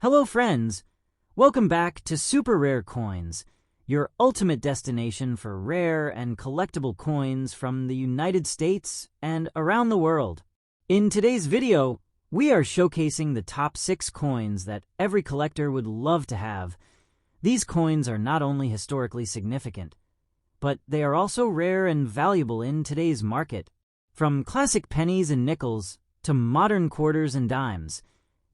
Hello friends! Welcome back to Super Rare Coins, your ultimate destination for rare and collectible coins from the United States and around the world. In today's video, we are showcasing the top 6 coins that every collector would love to have. These coins are not only historically significant, but they are also rare and valuable in today's market. From classic pennies and nickels to modern quarters and dimes,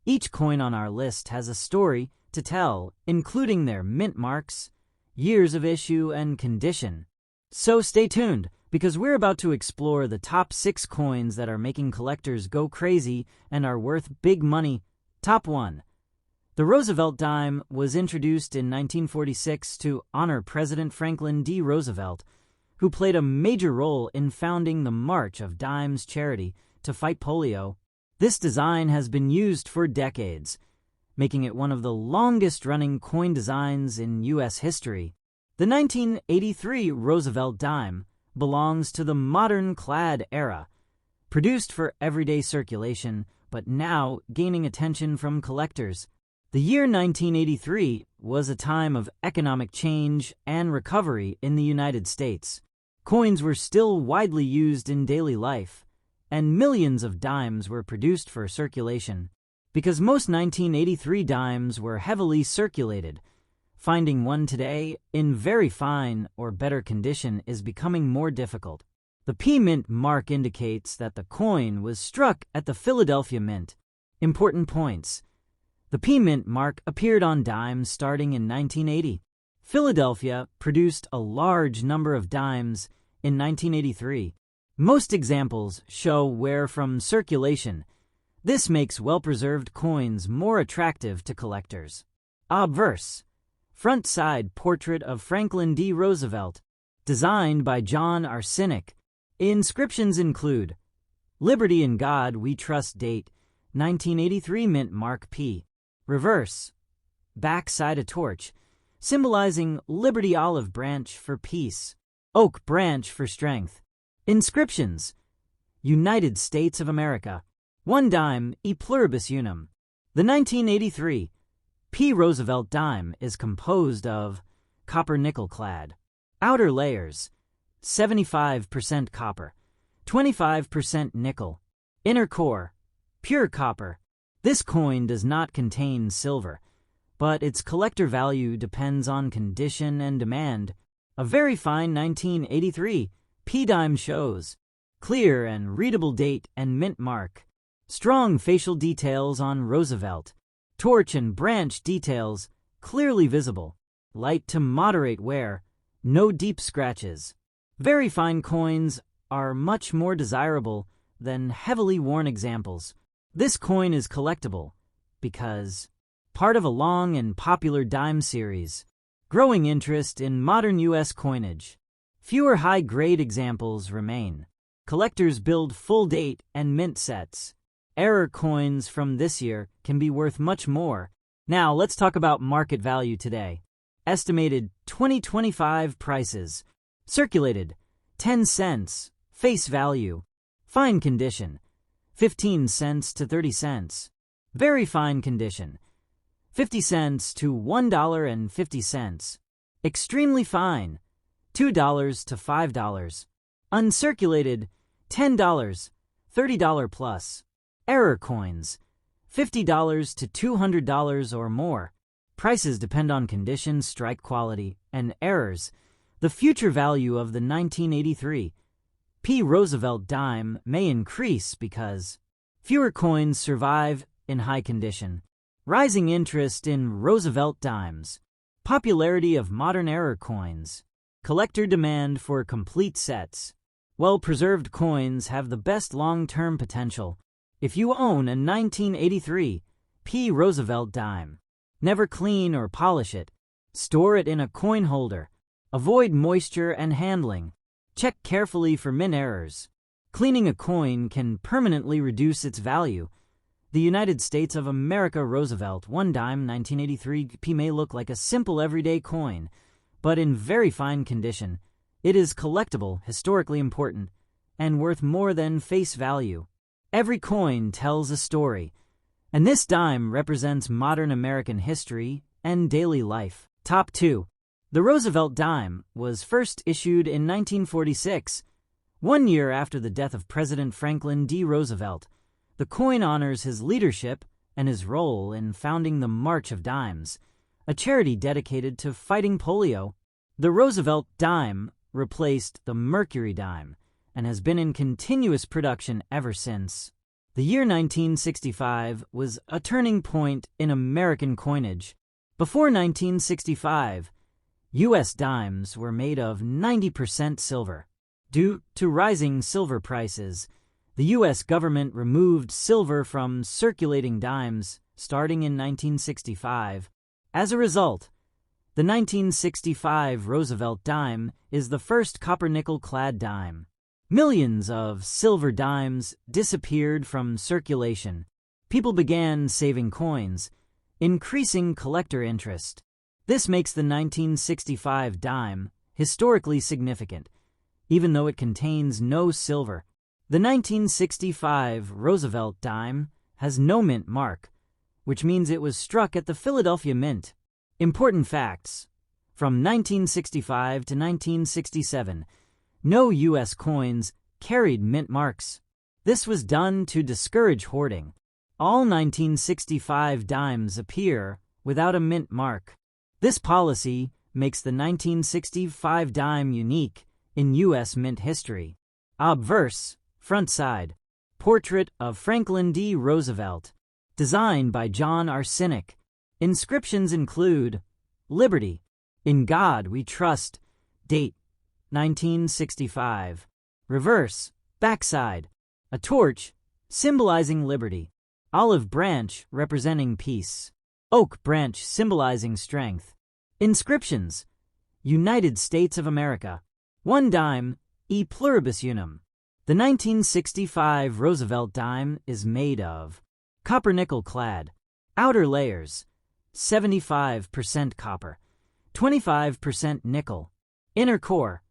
each coin on our list has a story to tell, including their mint marks, years of issue, and condition. So stay tuned, because we're about to explore the top 6 coins that are making collectors go crazy and are worth big money. Top 1. The Roosevelt Dime was introduced in 1946 to honor President Franklin D. Roosevelt, who played a major role in founding the March of Dimes charity to fight polio. This design has been used for decades, making it one of the longest-running coin designs in U.S. history. The 1983 Roosevelt Dime belongs to the modern clad era, produced for everyday circulation, but now gaining attention from collectors. The year 1983 was a time of economic change and recovery in the United States. Coins were still widely used in daily life, and millions of dimes were produced for circulation. Because most 1983 dimes were heavily circulated, finding one today in very fine or better condition is becoming more difficult. The P-Mint mark indicates that the coin was struck at the Philadelphia Mint. Important points. The P-Mint mark appeared on dimes starting in 1980. Philadelphia produced a large number of dimes in 1983. Most examples show wear from circulation. This makes well-preserved coins more attractive to collectors. Obverse. Front side portrait of Franklin D. Roosevelt, designed by John Arsenic. Inscriptions include Liberty in God We Trust, date 1983, mint mark P. Reverse. Back side a torch, symbolizing Liberty olive branch for peace, oak branch for strength. Inscriptions: United States of America, One Dime e pluribus unum. The 1983 P. Roosevelt Dime is composed of copper-nickel clad. Outer layers: 75% copper, 25% nickel. Inner core: pure copper. This coin does not contain silver, but its collector value depends on condition and demand. A very fine 1983 P-Dime shows clear and readable date and mint mark, strong facial details on Roosevelt, torch and branch details clearly visible, light to moderate wear, no deep scratches. Very fine coins are much more desirable than heavily worn examples. This coin is collectible because part of a long and popular dime series. Growing interest in modern U.S. coinage. Fewer high-grade examples remain. Collectors build full date and mint sets. Error coins from this year can be worth much more. Now let's talk about market value today. Estimated 2025 prices. Circulated 10 cents. Face value. Fine condition 15 cents to 30 cents. Very fine condition 50 cents to $1.50. Extremely fine $2 to $5. Uncirculated $10, $30 plus. Error coins $50 to $200 or more. Prices depend on condition, strike quality, and errors. The future value of the 1983 P. Roosevelt Dime may increase because fewer coins survive in high condition. Rising interest in Roosevelt dimes. Popularity of modern error coins. Collector demand for complete sets. Well-preserved coins have the best long-term potential. If you own a 1983 P. Roosevelt Dime, never clean or polish it. Store it in a coin holder. Avoid moisture and handling. Check carefully for mint errors. Cleaning a coin can permanently reduce its value. The United States of America Roosevelt One Dime 1983 P may look like a simple everyday coin, but in very fine condition. It is collectible, historically important, and worth more than face value. Every coin tells a story. And this dime represents modern American history and daily life. Top 2. The Roosevelt Dime was first issued in 1946, 1 year after the death of President Franklin D. Roosevelt. The coin honors his leadership and his role in founding the March of Dimes, a charity dedicated to fighting polio. The Roosevelt Dime replaced the Mercury Dime and has been in continuous production ever since. The year 1965 was a turning point in American coinage. Before 1965, U.S. dimes were made of 90% silver. Due to rising silver prices, the U.S. government removed silver from circulating dimes starting in 1965. As a result, the 1965 Roosevelt dime is the first copper-nickel-clad dime. Millions of silver dimes disappeared from circulation. People began saving coins, increasing collector interest. This makes the 1965 dime historically significant, even though it contains no silver. The 1965 Roosevelt dime has no mint mark, which means it was struck at the Philadelphia Mint. Important facts. From 1965 to 1967, no U.S. coins carried mint marks. This was done to discourage hoarding. All 1965 dimes appear without a mint mark. This policy makes the 1965 dime unique in U.S. mint history. Obverse, front side, portrait of Franklin D. Roosevelt, designed by John Arsenic. Inscriptions include Liberty, In God We Trust, date 1965. Reverse, backside, a torch symbolizing liberty. Olive branch representing peace. Oak branch symbolizing strength. Inscriptions: United States of America. One dime, e pluribus unum. The 1965 Roosevelt dime is made of copper-nickel clad. Outer layers: 75% copper, 25% nickel. Inner core: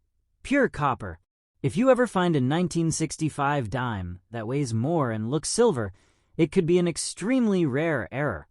pure copper. If you ever find a 1965 dime that weighs more and looks silver, it could be an extremely rare error,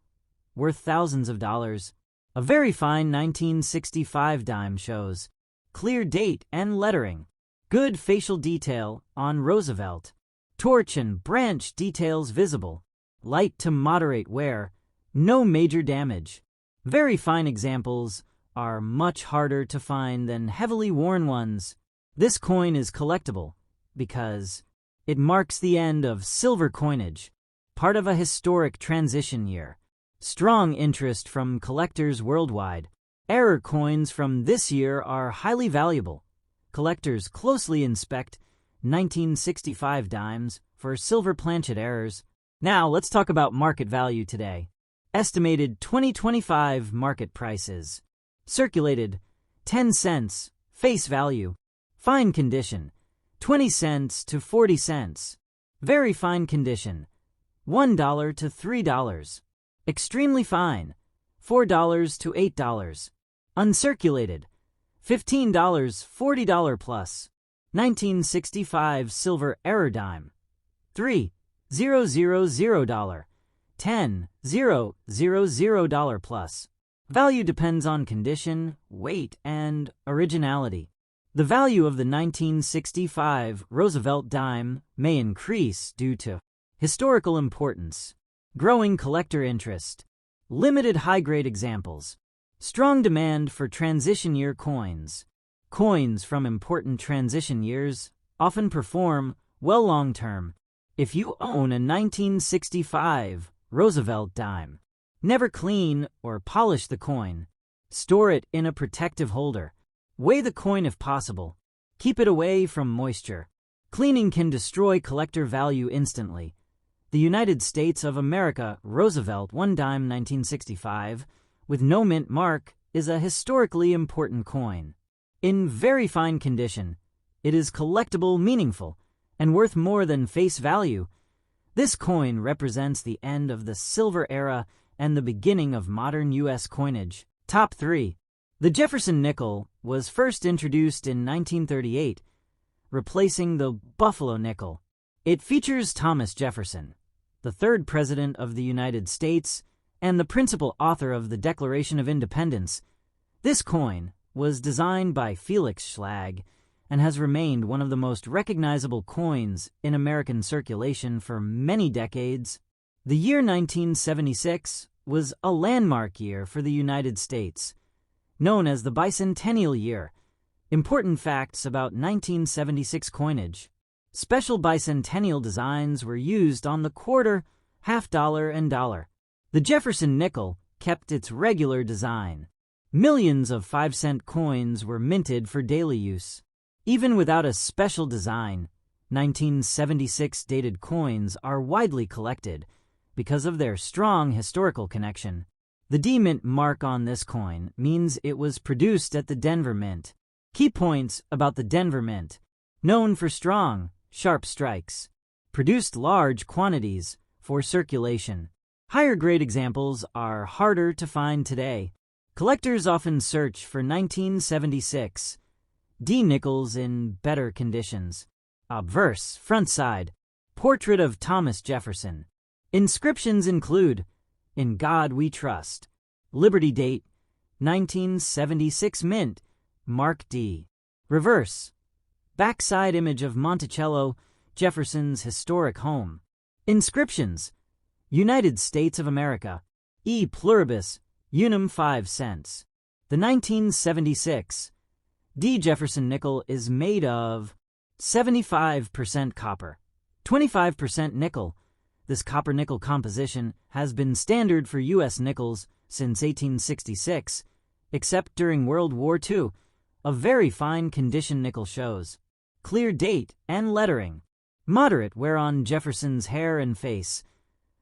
worth thousands of dollars. A very fine 1965 dime shows clear date and lettering, good facial detail on Roosevelt, torch and branch details visible, light to moderate wear, no major damage. Very fine examples are much harder to find than heavily worn ones. This coin is collectible because it marks the end of silver coinage, part of a historic transition year. Strong interest from collectors worldwide. Error coins from this year are highly valuable. Collectors closely inspect 1965 dimes for silver planchet errors. Now let's talk about market value today. Estimated 2025 market prices. Circulated 10 cents, face value. Fine condition, 20 cents to 40 cents. Very fine condition, $1 to $3. Extremely fine, $4 to $8. Uncirculated, $15, $40 plus. 1965 silver error dime, $3,000, $10,000 plus. Value depends on condition, weight, and originality. The value of the 1965 Roosevelt dime may increase due to historical importance, growing collector interest, limited high-grade examples, strong demand for transition year coins. Coins from important transition years often perform well long-term. If you own a 1965 Roosevelt dime, never clean or polish the coin. Store it in a protective holder. Weigh the coin if possible. Keep it away from moisture. Cleaning can destroy collector value instantly. The United States of America Roosevelt One Dime 1965, with no mint mark, is a historically important coin. In very fine condition, it is collectible, meaningful, and worth more than face value. This coin represents the end of the silver era and the beginning of modern U.S. coinage. Top 3. The Jefferson nickel was first introduced in 1938, replacing the Buffalo nickel. It features Thomas Jefferson, the third President of the United States, and the principal author of the Declaration of Independence. This coin was designed by Felix Schlag and has remained one of the most recognizable coins in American circulation for many decades. The year 1976 was a landmark year for the United States, known as the Bicentennial Year. Important facts about 1976 coinage. Special bicentennial designs were used on the quarter, half dollar, and dollar. The Jefferson nickel kept its regular design. Millions of 5-cent coins were minted for daily use. Even without a special design, 1976 dated coins are widely collected because of their strong historical connection. The D Mint mark on this coin means it was produced at the Denver Mint. Key points about the Denver Mint: known for strong, sharp strikes, produced large quantities for circulation. Higher grade examples are harder to find today. Collectors often search for 1976 D nickels in better conditions. Obverse, front side, portrait of Thomas Jefferson. Inscriptions include, "In God We Trust." Liberty date, 1976 mint, Mark D. Reverse, backside image of Monticello, Jefferson's historic home. Inscriptions: United States of America, E pluribus, unum 5 cents. The 1976 D Jefferson nickel is made of 75% copper, 25% nickel. This copper-nickel composition has been standard for U.S. nickels since 1866, except during World War II. A very fine condition nickel shows. Clear date and lettering. Moderate wear on Jefferson's hair and face.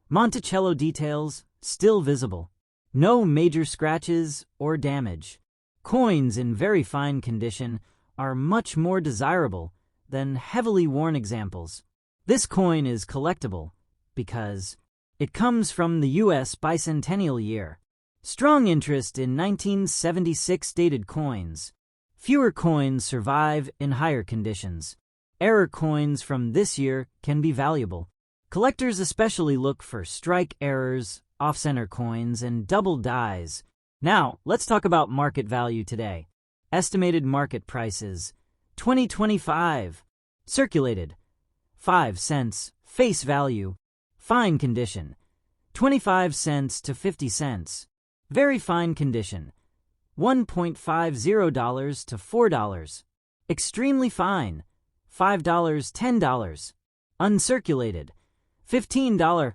Monticello details still visible. No major scratches or damage. Coins in very fine condition are much more desirable than heavily worn examples. This coin is collectible because it comes from the U.S. Bicentennial Year. Strong interest in 1976 dated coins. Fewer coins survive in higher conditions. Error coins from this year can be valuable. Collectors especially look for strike errors, off-center coins, and double dies. Now, let's talk about market value today. Estimated market prices. 2025. Circulated, 5 cents. Face value, fine condition, 25 cents to 50 cents. Very fine condition, $1.50 to $4. Extremely fine, $5, $10. Uncirculated, $15,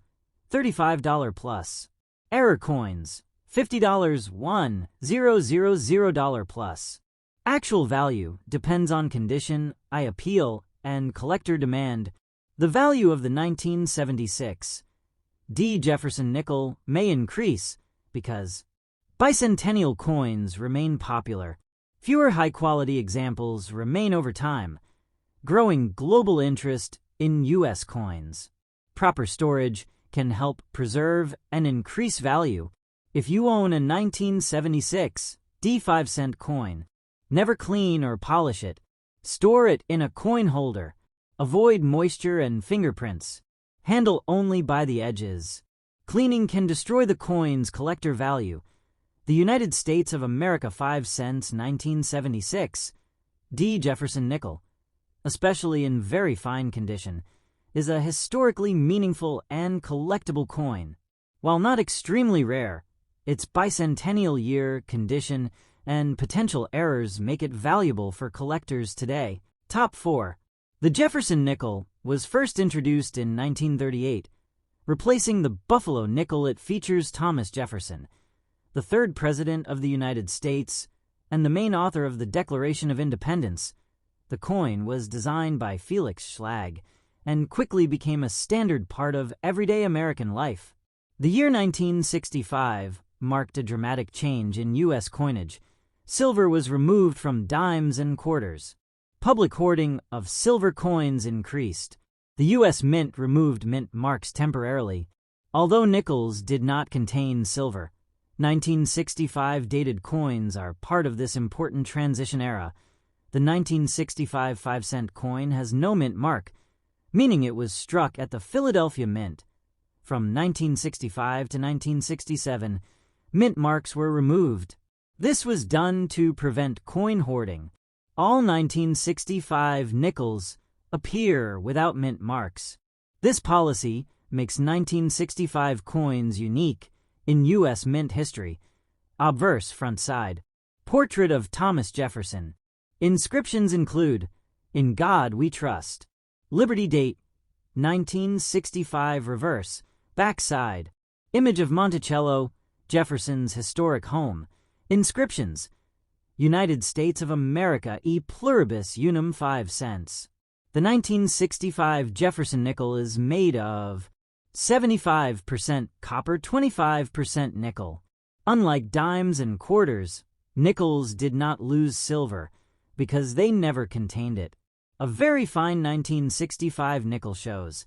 $35 plus. Error coins, $50, $1,000 plus. Actual value depends on condition, eye appeal, and collector demand. The value of the 1976 D Jefferson nickel may increase because bicentennial coins remain popular. Fewer high-quality examples remain over time, growing global interest in U.S. coins. Proper storage can help preserve and increase value. If you own a 1976 D 5-cent coin, never clean or polish it. Store it in a coin holder. Avoid moisture and fingerprints. Handle only by the edges. Cleaning can destroy the coin's collector value. The United States of America 5 cents 1976 D Jefferson nickel, especially in very fine condition, is a historically meaningful and collectible coin. While not extremely rare, its bicentennial year, condition, and potential errors make it valuable for collectors today. Top 4. The Jefferson nickel was first introduced in 1938, replacing the Buffalo nickel. It features Thomas Jefferson, the third President of the United States and the main author of the Declaration of Independence. The coin was designed by Felix Schlag and quickly became a standard part of everyday American life. The year 1965 marked a dramatic change in U.S. coinage. Silver was removed from dimes and quarters. Public hoarding of silver coins increased. The U.S. Mint removed mint marks temporarily. Although nickels did not contain silver, 1965 dated coins are part of this important transition era. The 1965 5-cent coin has no mint mark, meaning it was struck at the Philadelphia Mint. From 1965 to 1967, mint marks were removed. This was done to prevent coin hoarding. All 1965 nickels appear without mint marks. This policy makes 1965 coins unique in U.S. mint history. Obverse front side. Portrait of Thomas Jefferson. Inscriptions include, "In God We Trust." Liberty date, 1965 reverse. Backside. Image of Monticello, Jefferson's historic home. Inscriptions. United States of America e pluribus unum 5 cents. The 1965 Jefferson nickel is made of 75% copper, 25% nickel. Unlike dimes and quarters, nickels did not lose silver because they never contained it. A very fine 1965 nickel shows.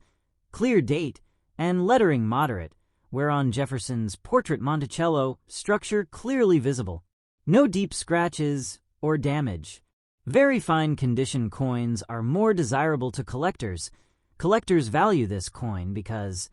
Clear date and lettering moderate, whereon Jefferson's portrait Monticello structure clearly visible. No deep scratches or damage. Very fine condition coins are more desirable to collectors. Collectors value this coin because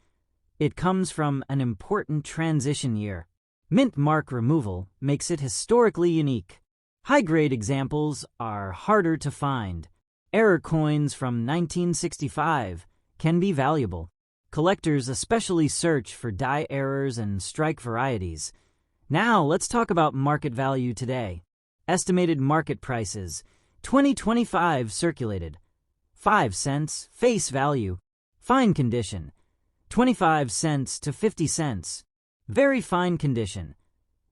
it comes from an important transition year. Mint mark removal makes it historically unique. High-grade examples are harder to find. Error coins from 1965 can be valuable. Collectors especially search for die errors and strike varieties. Now let's talk about market value today. Estimated market prices. 2025 circulated. 5 cents face value. Fine condition. 25 cents to 50 cents. Very fine condition.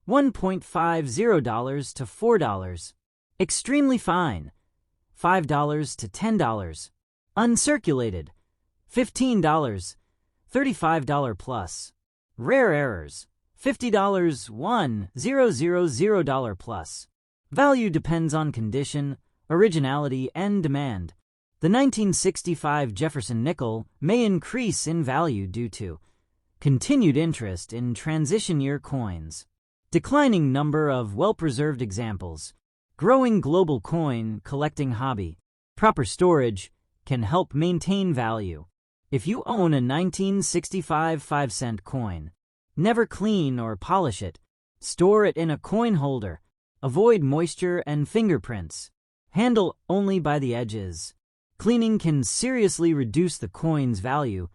$1.50 to $4. Extremely fine. $5 to $10. Uncirculated. $15. $35 plus. Rare errors. $50 $1,000 plus. Value depends on condition, originality, and demand. The 1965 Jefferson nickel may increase in value due to continued interest in transition year coins, declining number of well-preserved examples, growing global coin collecting hobby. Proper storage can help maintain value. If you own a 1965 5-cent coin, never clean or polish it. Store it in a coin holder. Avoid moisture and fingerprints. Handle only by the edges. Cleaning can seriously reduce the coin's value.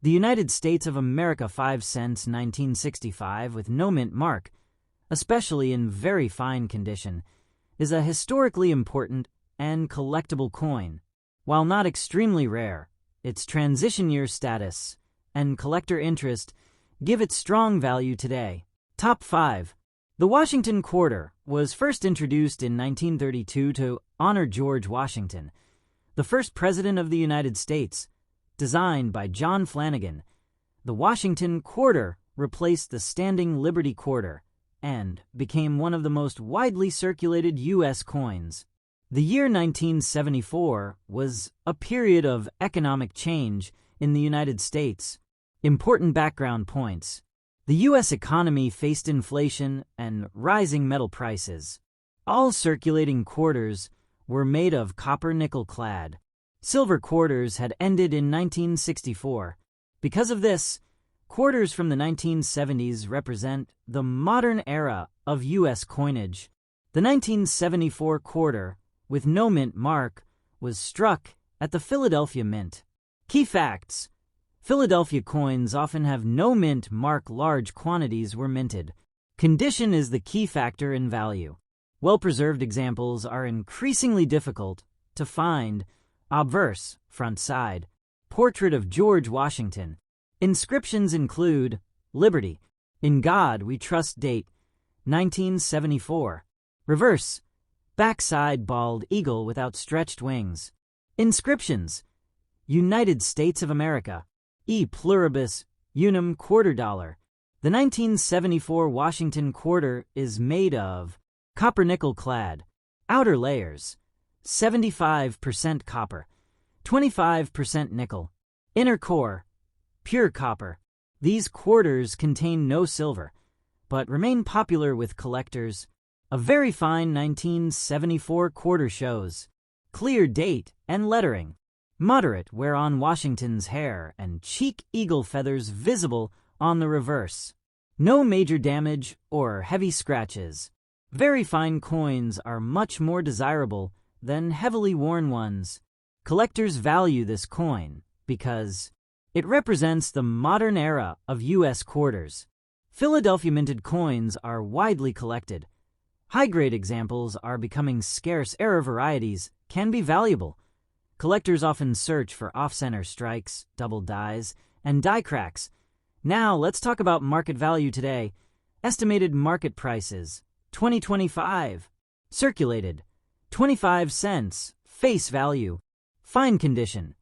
The United States of America 5 cents 1965 with no mint mark, especially in very fine condition, is a historically important and collectible coin. While not extremely rare, its transition year status and collector interest give it strong value today. Top 5. The Washington Quarter was first introduced in 1932 to honor George Washington, the first President of the United States. Designed by John Flanagan, the Washington Quarter replaced the standing Liberty Quarter and became one of the most widely circulated U.S. coins. The year 1974 was a period of economic change in the United States. Important background points. The U.S. economy faced inflation and rising metal prices. All circulating quarters were made of copper nickel clad. Silver quarters had ended in 1964. Because of this, quarters from the 1970s represent the modern era of U.S. coinage. The 1974 quarter, with no mint mark, was struck at the Philadelphia Mint. Key facts. Philadelphia coins often have no mint mark. Large quantities were minted. Condition is the key factor in value. Well-preserved examples are increasingly difficult to find. Obverse, front side. Portrait of George Washington. Inscriptions include Liberty. In God We Trust. Date 1974. Reverse. Backside bald eagle with outstretched wings. Inscriptions. United States of America. E pluribus unum $quarter. The 1974 Washington Quarter is made of copper nickel clad. Outer layers 75% copper, 25% nickel. Inner core pure copper. These quarters contain no silver, but remain popular with collectors. A very fine 1974 quarter shows clear date and lettering. Moderate wear on Washington's hair and cheek eagle feathers visible on the reverse. No major damage or heavy scratches. Very fine coins are much more desirable than heavily worn ones. Collectors value this coin because it represents the modern era of U.S. quarters. Philadelphia minted coins are widely collected. High-grade examples are becoming scarce. Era varieties can be valuable. Collectors often search for off-center strikes, double dies, and die cracks. Now let's talk about market value today. Estimated market prices. 2025. Circulated. 25 cents. Face value. Fine condition.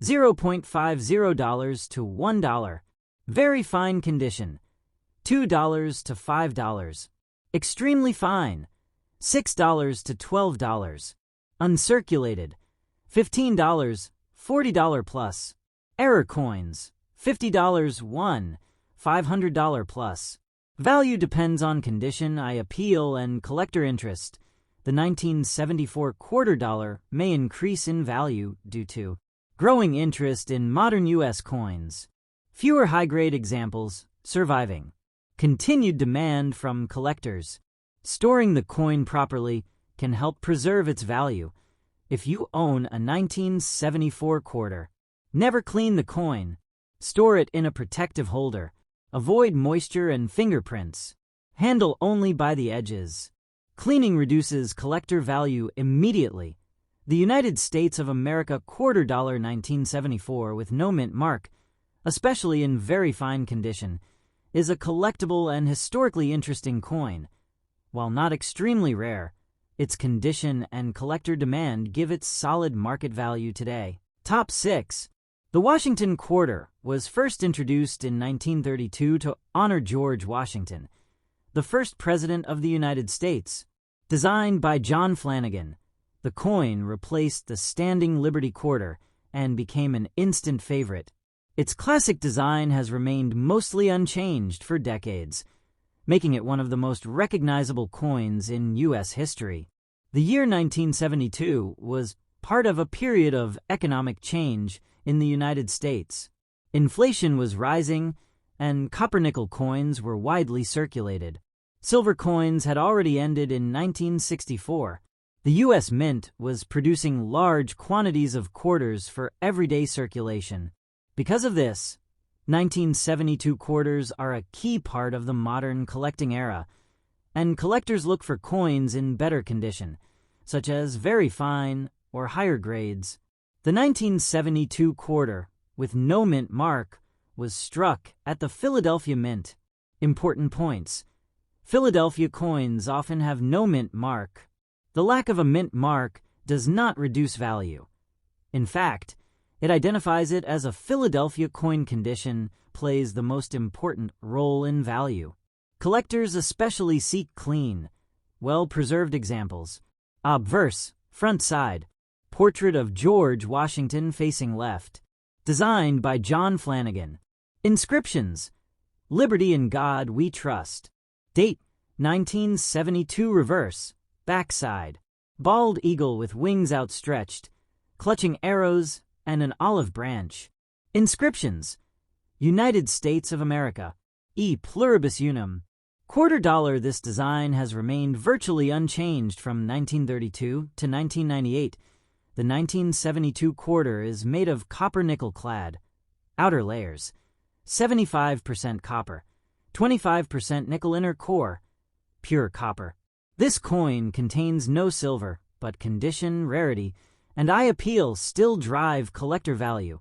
$0.50 to $1. Very fine condition. $2 to $5. Extremely fine. $6 to $12. Uncirculated. $15, $40 plus. Error coins. $50 1, $500 plus. Value depends on condition, I appeal, and collector interest. The 1974 quarter dollar may increase in value due to growing interest in modern U.S. coins. Fewer high-grade examples surviving. Continued demand from collectors. Storing the coin properly can help preserve its value. If you own a 1974 quarter, never clean the coin. Store it in a protective holder. Avoid moisture and fingerprints. Handle only by the edges. Cleaning reduces collector value immediately. The United States of America quarter dollar 1974 with no mint mark, especially in very fine condition, is a collectible and historically interesting coin. While not extremely rare, its condition and collector demand give it solid market value today. Top 6. The Washington quarter was first introduced in 1932 to honor George Washington, the first president of the United States. Designed by John Flanagan, the coin replaced the standing Liberty quarter and became an instant favorite. Its classic design has remained mostly unchanged for decades, making it one of the most recognizable coins in U.S. history. The year 1972 was part of a period of economic change in the United States. Inflation was rising, and copper-nickel coins were widely circulated. Silver coins had already ended in 1964. The U.S. Mint was producing large quantities of quarters for everyday circulation. Because of this, 1972 quarters are a key part of the modern collecting era, and collectors look for coins in better condition, such as very fine or higher grades. The 1972 quarter, with no mint mark, was struck at the Philadelphia Mint. Important points. Philadelphia coins often have no mint mark. The lack of a mint mark does not reduce value. In fact, it identifies it as a Philadelphia coin condition plays the most important role in value. Collectors especially seek clean, well-preserved examples. Obverse, front side, portrait of George Washington facing left. Designed by John Flanagan. Inscriptions: Liberty in God We Trust. Date: 1972 reverse, backside. Bald eagle with wings outstretched, clutching arrows and an olive branch. Inscriptions: United States of America, E pluribus unum. Quarter dollar. This design has remained virtually unchanged from 1932 to 1998. The 1972 quarter is made of copper-nickel clad. Outer layers: 75% copper, 25% nickel inner core, pure copper. This coin contains no silver, but condition, rarity, and eye appeal still drive collector value.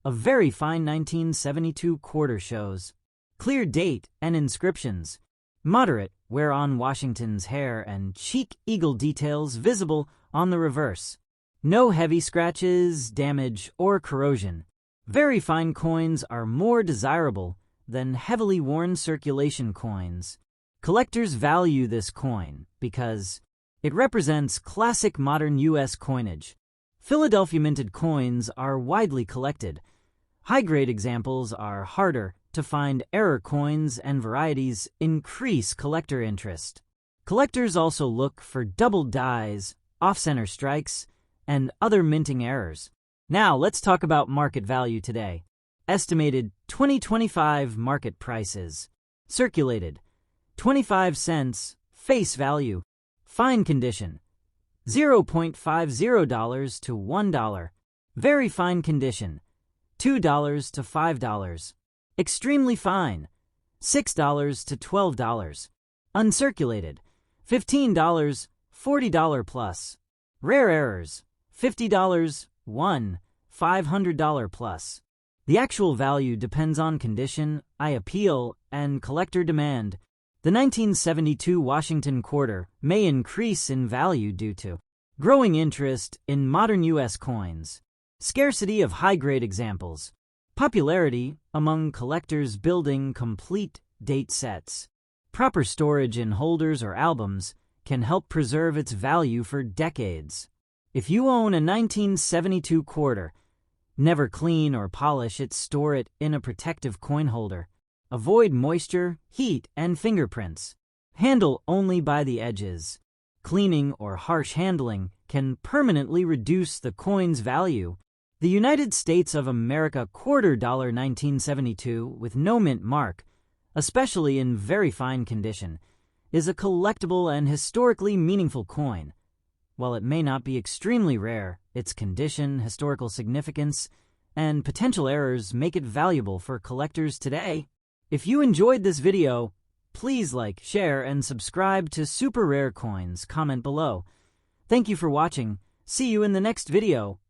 A very fine 1972 quarter shows clear date and inscriptions. Moderate wear on Washington's hair and cheek eagle details visible on the reverse. No heavy scratches, damage, or corrosion. Very fine coins are more desirable than heavily worn circulation coins. Collectors value this coin because it represents classic modern U.S. coinage. Philadelphia minted coins are widely collected. High-grade examples are harder to find. Error coins and varieties increase collector interest. Collectors also look for double dies, off-center strikes, and other minting errors. Now let's talk about market value today. Estimated 2025 market prices. Circulated 25 cents. Face value. Fine condition $0.50 to $1. Very fine condition $2 to $5. Extremely fine $6 to $12. Uncirculated $15, $40 plus. Rare errors $50, $1, $500 plus. The actual value depends on condition, eye appeal, and collector demand. The 1972 Washington quarter may increase in value due to growing interest in modern U.S. coins, scarcity of high-grade examples, popularity among collectors building complete date sets. Proper storage in holders or albums can help preserve its value for decades. If you own a 1972 quarter, never clean or polish it, store it in a protective coin holder. Avoid moisture, heat, and fingerprints. Handle only by the edges. Cleaning or harsh handling can permanently reduce the coin's value. The United States of America $quarter 1972 with no mint mark, especially in very fine condition, is a collectible and historically meaningful coin. While it may not be extremely rare, its condition, historical significance, and potential errors make it valuable for collectors today. If you enjoyed this video, please like, share, and subscribe to Super Rare Coins. Comment below. Thank you for watching. See you in the next video.